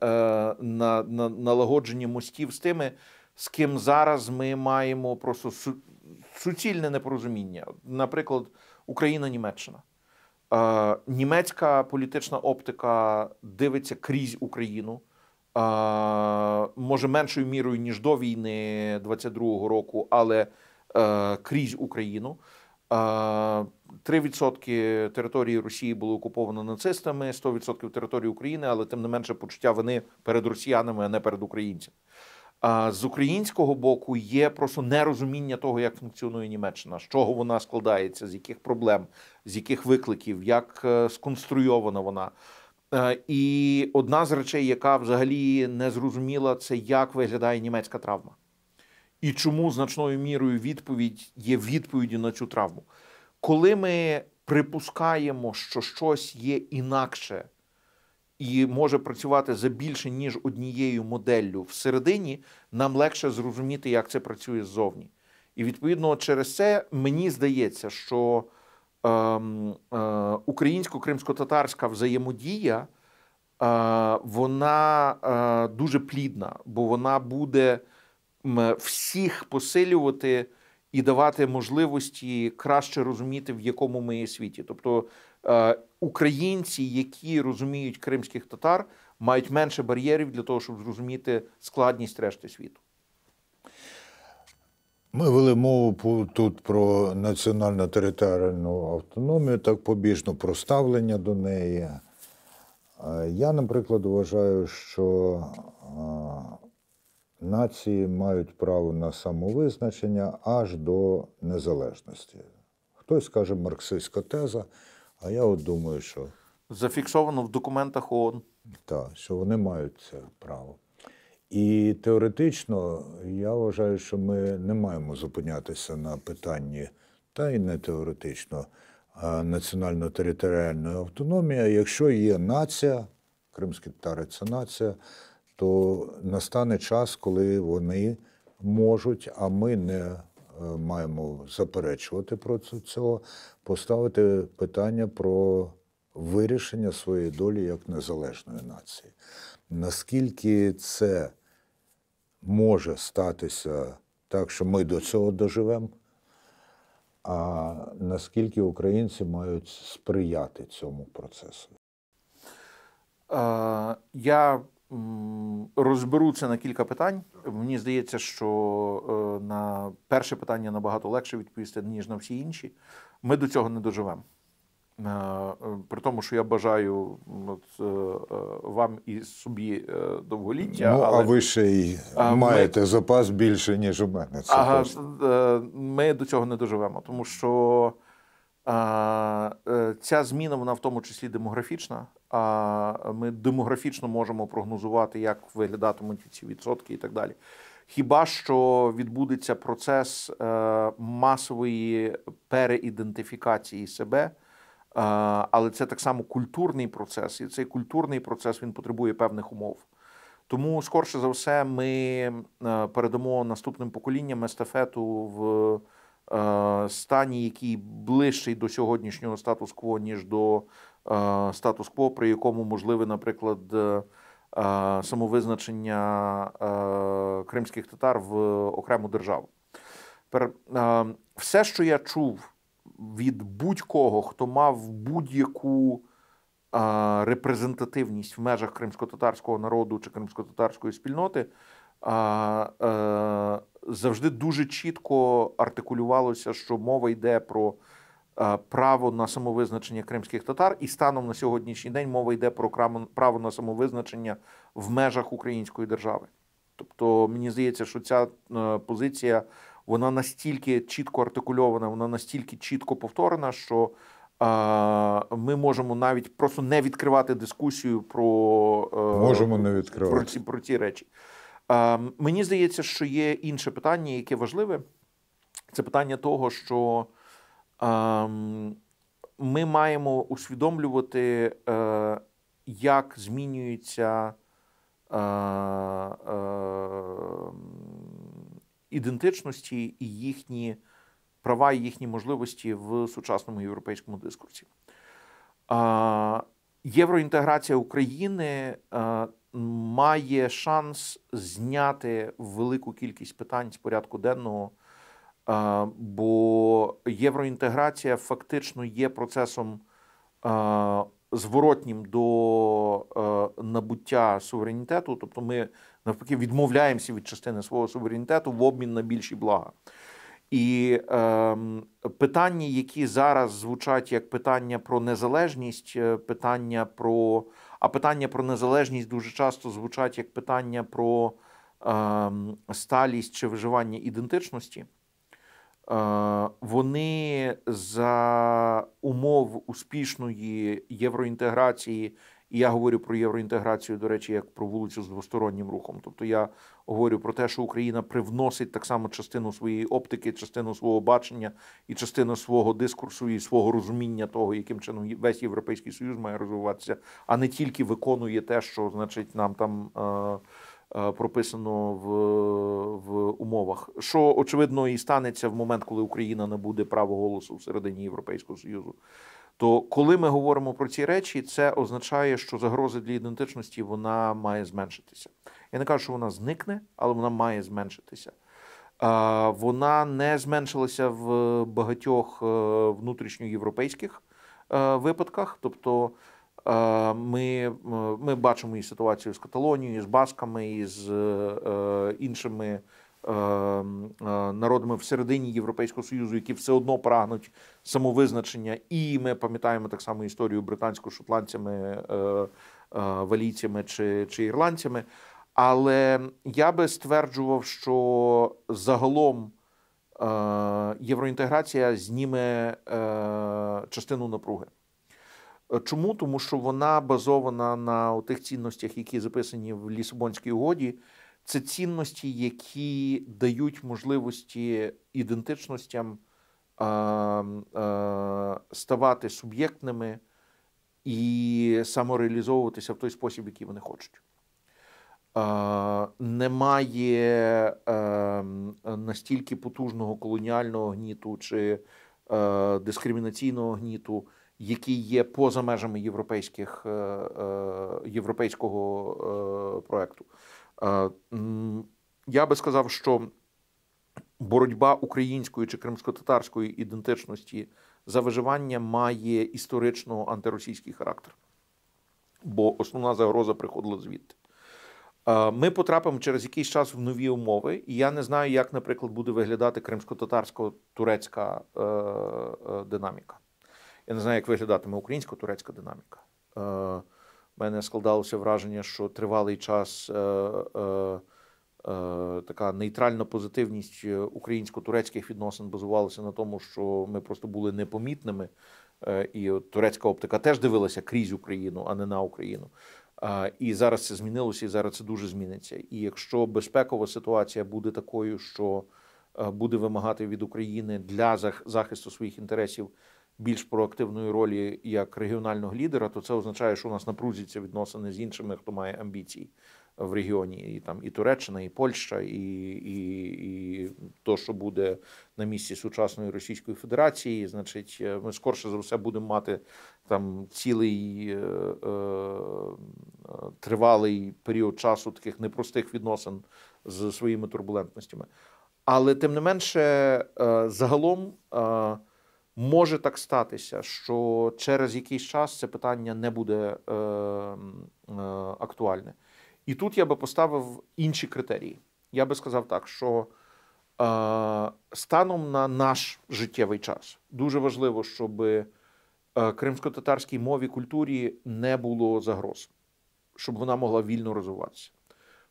налагодження мостів з тими, з ким зараз ми маємо просто суцільне непорозуміння. Наприклад, Україна-Німеччина. Німецька політична оптика дивиться крізь Україну, може меншою мірою, ніж до війни 22-го року, але крізь Україну. 3% території Росії було окуповано нацистами, 100% території України, але тим не менше почуття вини перед росіянами, а не перед українцями. З українського боку є просто нерозуміння того, як функціонує Німеччина, з чого вона складається, з яких проблем, з яких викликів, як сконструйована вона. І одна з речей, яка взагалі не зрозуміла, це як виглядає німецька травма. І чому значною мірою відповідь є відповіддю на цю травму. Коли ми припускаємо, що щось є інакше і може працювати за більше, ніж однією моделлю всередині, нам легше зрозуміти, як це працює ззовні. І, відповідно, через це мені здається, що українсько-кримсько-татарська взаємодія, вона дуже плідна, бо вона буде всіх посилювати і давати можливості краще розуміти, в якому ми є світі. Тобто українці, які розуміють кримських татар, мають менше бар'єрів для того, щоб зрозуміти складність решти світу. Ми вели мову тут про національно-територіальну автономію, так побіжно про ставлення до неї. Я, наприклад, вважаю, що нації мають право на самовизначення аж до незалежності. Хтось каже марксистська теза, а я от думаю, що... Зафіксовано в документах ООН. Так, що вони мають це право. І теоретично я вважаю, що ми не маємо зупинятися на питанні, та й не теоретично, національно-територіальної автономії. Якщо є нація, кримські татари – це нація, то настане час, коли вони можуть, а ми не маємо заперечувати проти цього, поставити питання про вирішення своєї долі як незалежної нації. Наскільки це може статися так, що ми до цього доживемо, а наскільки українці мають сприяти цьому процесу? Я розберу це на кілька питань. Мені здається, що на перше питання набагато легше відповісти, ніж на всі інші. Ми до цього не доживемо. При тому, що я бажаю вам і собі довголіття. Ну, але... а ви ще й маєте запас більше, ніж у мене. Ми до цього не доживемо, тому що ця зміна, вона в тому числі демографічна. Ми демографічно можемо прогнозувати, як виглядатимуть ці відсотки і так далі. Хіба що відбудеться процес масової переідентифікації себе, але це так само культурний процес, і цей культурний процес, він потребує певних умов. Тому, скорше за все, ми передамо наступним поколінням естафету в стані, який ближчий до сьогоднішнього статус-кво, ніж до статус-кво, при якому можливе, наприклад, самовизначення кримських татар в окрему державу. Все, що я чув від будь-кого, хто мав будь-яку репрезентативність в межах кримсько-татарського народу чи кримсько-татарської спільноти, завжди дуже чітко артикулювалося, що мова йде про право на самовизначення кримських татар, і станом на сьогоднішній день мова йде про право на самовизначення в межах української держави. Тобто, мені здається, що ця позиція, вона настільки чітко артикульована, вона настільки чітко повторена, що ми можемо навіть просто не відкривати дискусію можемо не відкривати. Про ці речі. Мені здається, що є інше питання, яке важливе. Це питання того, що ми маємо усвідомлювати, як змінюються ідентичності і їхні права, і їхні можливості в сучасному європейському дискурсі. Євроінтеграція України має шанс зняти велику кількість питань з порядку денного, бо євроінтеграція фактично є процесом зворотнім до набуття суверенітету, тобто ми навпаки відмовляємося від частини свого суверенітету в обмін на більші блага. І питання, які зараз звучать як питання про незалежність, питання про незалежність дуже часто звучать як питання про сталість чи виживання ідентичності, вони за умов успішної євроінтеграції І я говорю про євроінтеграцію, до речі, як про вулицю з двостороннім рухом. Тобто я говорю про те, що Україна привносить так само частину своєї оптики, частину свого бачення і частину свого дискурсу і свого розуміння того, яким чином весь Європейський Союз має розвиватися, а не тільки виконує те, що, значить, нам там прописано в умовах. Що, очевидно, і станеться в момент, коли Україна набуде право голосу всередині Європейського Союзу. То коли ми говоримо про ці речі, це означає, що загроза для ідентичності, вона має зменшитися. Я не кажу, що вона зникне, але вона має зменшитися. Вона не зменшилася в багатьох внутрішньоєвропейських випадках. Тобто ми бачимо і ситуацію з Каталонією, і з басками, і з іншими народами всередині Європейського Союзу, які все одно прагнуть самовизначення. І ми пам'ятаємо так само історію британсько-шотландцями, валійцями чи ірландцями. Але я би стверджував, що загалом євроінтеграція зніме частину напруги. Чому? Тому що вона базована на тих цінностях, які записані в Лісабонській угоді. Це цінності, які дають можливості ідентичностям ставати суб'єктними і самореалізовуватися в той спосіб, який вони хочуть. Немає настільки потужного колоніального гніту чи дискримінаційного гніту, який є поза межами європейського проекту. Я би сказав, що боротьба української чи кримсько-татарської ідентичності за виживання має історично антиросійський характер. Бо основна загроза приходила звідти. Ми потрапимо через якийсь час в нові умови, і я не знаю, як, наприклад, буде виглядати кримсько-татарсько-турецька динаміка. Я не знаю, як виглядатиме українсько-турецька динаміка. У мене складалося враження, що тривалий час така нейтральна позитивність українсько-турецьких відносин базувалася на тому, що ми просто були непомітними. І от турецька оптика теж дивилася крізь Україну, а не на Україну. І зараз це змінилося, і зараз це дуже зміниться. І якщо безпекова ситуація буде такою, що буде вимагати від України для захисту своїх інтересів більш проактивної ролі як регіонального лідера, то це означає, що у нас напрузяться відносини з іншими, хто має амбіції в регіоні. І там і Туреччина, і Польща, і то, що буде на місці сучасної Російської Федерації. Значить, ми скорше за все будемо мати там цілий тривалий період часу таких непростих відносин з своїми турбулентностями. Але, тим не менше, загалом може так статися, що через якийсь час це питання не буде актуальне. І тут я би поставив інші критерії. Я би сказав так, що станом на наш життєвий час дуже важливо, щоб кримсько-татарській мові, культурі не було загроз, щоб вона могла вільно розвиватися.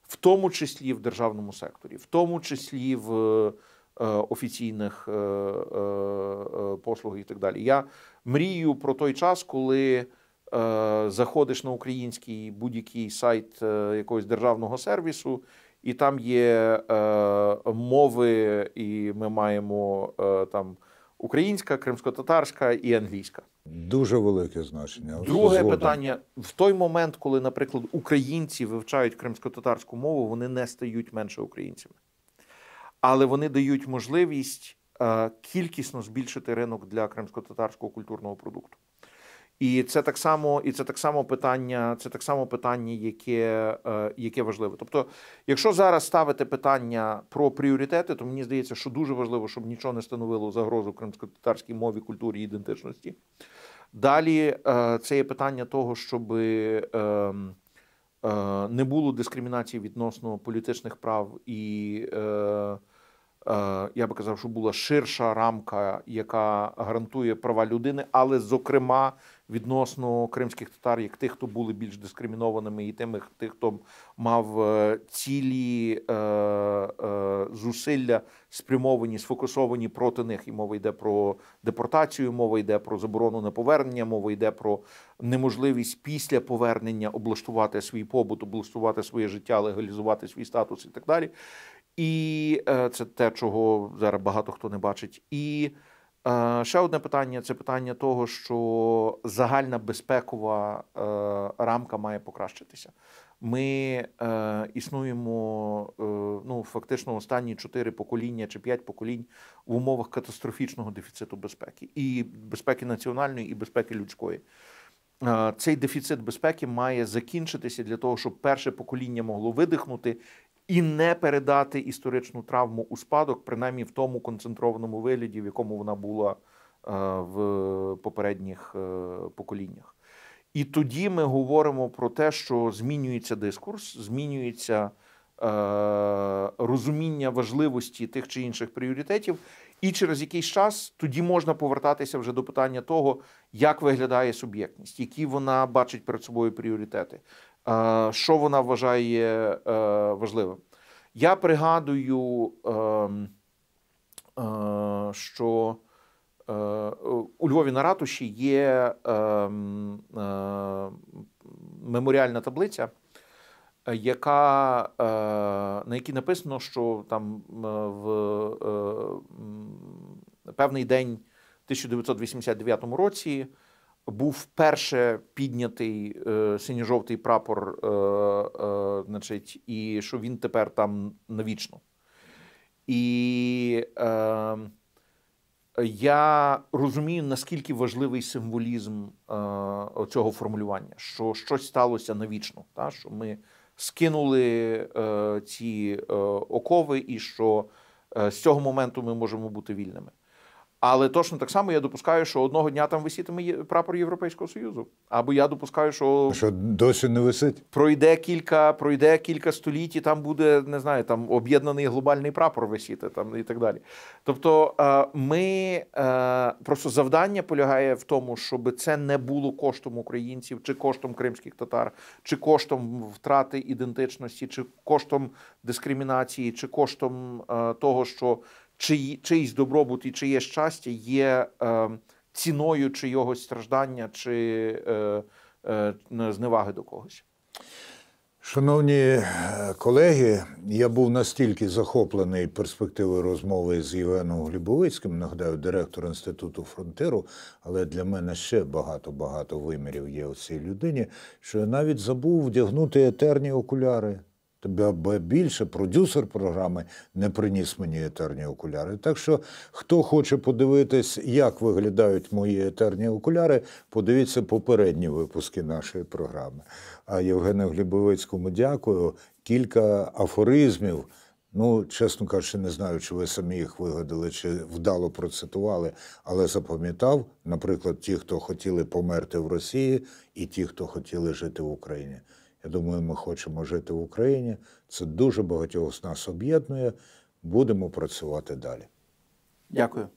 В тому числі в державному секторі, в тому числі в офіційних послугах і так далі. Я мрію про той час, коли заходиш на український будь-який сайт якогось державного сервісу, і там є мови, і ми маємо там українська, кримсько-татарська і англійська. Дуже велике значення. Друге питання. В той момент, коли, наприклад, українці вивчають кримсько-татарську мову, вони не стають менше українцями. Але вони дають можливість кількісно збільшити ринок для кримсько-татарського культурного продукту. І це так само питання, яке важливе. Тобто, якщо зараз ставити питання про пріоритети, то мені здається, що дуже важливо, щоб нічого не становило загрозу кримсько-татарській мові, культурі і ідентичності. Далі це є питання того, щоб не було дискримінації відносно політичних прав і я би казав, що була ширша рамка, яка гарантує права людини, але, зокрема, відносно кримських татар, як тих, хто були більш дискримінованими, і тих, хто мав цілі зусилля спрямовані, сфокусовані проти них. І мова йде про депортацію, мова йде про заборону на повернення, мова йде про неможливість після повернення облаштувати свій побут, облаштувати своє життя, легалізувати свій статус і так далі. І це те, чого зараз багато хто не бачить. І ще одне питання – це питання того, що загальна безпекова рамка має покращитися. Ми існуємо фактично останні 4 покоління чи 5 поколінь в умовах катастрофічного дефіциту безпеки. І безпеки національної, і безпеки людської. Цей дефіцит безпеки має закінчитися для того, щоб перше покоління могло видихнути і не передати історичну травму у спадок, принаймні в тому концентрованому вигляді, в якому вона була в попередніх поколіннях. І тоді ми говоримо про те, що змінюється дискурс, змінюється розуміння важливості тих чи інших пріоритетів, і через якийсь час тоді можна повертатися вже до питання того, як виглядає суб'єктність, які вона бачить перед собою пріоритети, що вона вважає важливим. Я пригадую, що у Львові на ратуші є меморіальна таблиця, на якій написано, що там в певний день в 1989 році був вперше піднятий синьо-жовтий прапор, і що він тепер там навічно. І я розумію, наскільки важливий символізм цього формулювання, що щось сталося навічно, що ми скинули ці окови і що з цього моменту ми можемо бути вільними. Але точно так само я допускаю, що одного дня там висітиме прапор Європейського Союзу. Або я допускаю, що досі не висить. Пройде кілька століть, і там буде, не знаю, там об'єднаний глобальний прапор висіти там, і так далі. Тобто просто завдання полягає в тому, щоб це не було коштом українців, чи коштом кримських татар, чи коштом втрати ідентичності, чи коштом дискримінації, чи коштом того, що чиїсь добробут і чиє щастя є ціною чийогось страждання чи зневаги до когось. Шановні колеги, я був настільки захоплений перспективою розмови з Євгеном Глібовицьким, нагадаю, директор Інституту Фронтиру, але для мене ще багато вимірів є у цій людині, що я навіть забув вдягнути етерні окуляри. Тобі більше продюсер програми не приніс мені етерні окуляри. Так що, хто хоче подивитись, як виглядають мої етерні окуляри, подивіться попередні випуски нашої програми. А Євгену Глібовицькому дякую. Кілька афоризмів. Чесно кажучи, не знаю, чи ви самі їх вигадали, чи вдало процитували, але запам'ятав, наприклад, ті, хто хотіли померти в Росії, і ті, хто хотіли жити в Україні. Я думаю, ми хочемо жити в Україні. Це дуже багатьох з нас об'єднує. Будемо працювати далі. Дякую.